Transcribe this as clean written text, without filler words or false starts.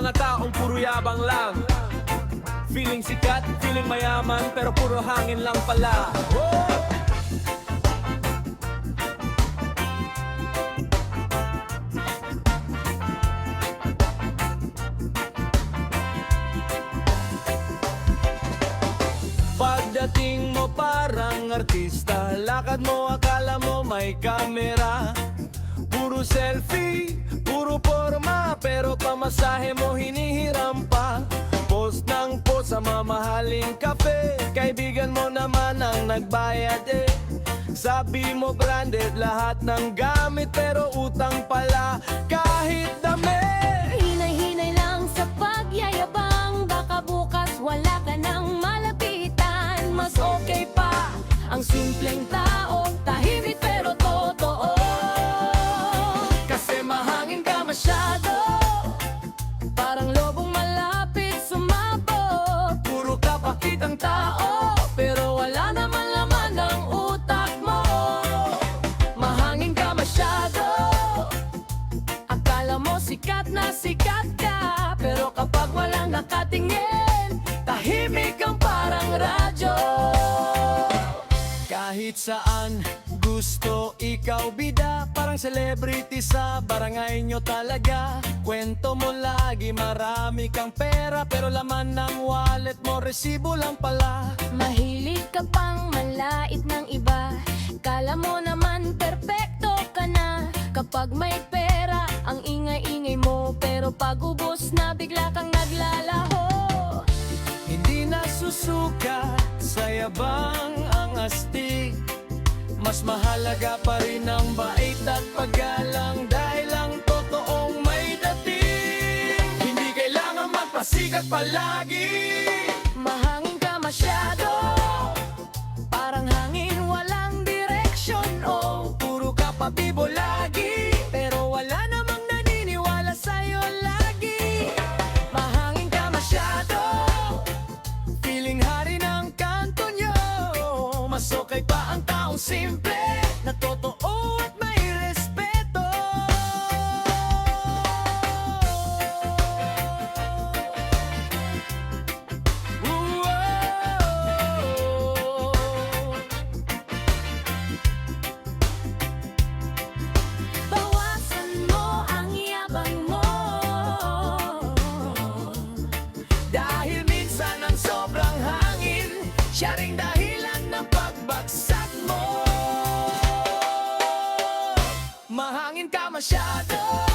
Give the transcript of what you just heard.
mga taong puro yabang lang. Feeling sikat, feeling mayaman, pero puro hangin lang pala. Pagdating mo parang artista, lakad mo akala mo may kamera. Puro selfie, puro forma, pero pamasahe mo hinihiram pa. Post ng post sa mamahaling kape, kaibigan mo naman ang nagbayad eh. Sabi mo branded lahat ng gamit, pero utang pala kahit damit. Hinay-hinay lang sa pagyayabang, baka bukas wala ka nang malapitan. Mas okay pa ang simpleng tao, tahimik pero totoo. Kasi mahangin ka Masyado, parang lobong malapit sumabog. puro kapakitang Tao, pero wala naman laman ang utak mo. Mahangin ka masyado, akala mo sikat na sikat ka, pero kapag walang nakatingin, tahimik ang parang radyo. kahit saan gusto ikaw bida, parang celebrity sa barangay nyo talaga. Kwento mo lagi marami kang pera, pero laman ng wallet mo resibo lang pala. Mahilig ka pang malait ng iba, kala mo naman perpekto ka na. Kapag may pera, ang ingay-ingay mo, pero pag ubos na bigla kang naglalaho. Hindi na susuka sa yabang ang astig, mas mahalaga pa rin ang bait at paggalang, dahil ang totoong may dating. Hindi kailangan magpasikat palagi. Mahangin ka masyado, parang hangin walang direksyon. Oh, Puro ka pabibo lagi, pero wala namang naniniwala sa'yo lagi. Mahangin ka masyado, feeling hari ng kanto nyo. Mas okay pa ang taong simple, na totoo at may respeto. Bawasan mo ang yabang mo, dahil minsan ang sobrang hangin, siya ring dahilan ng pagbagsak mo. Mahangin ka masyado.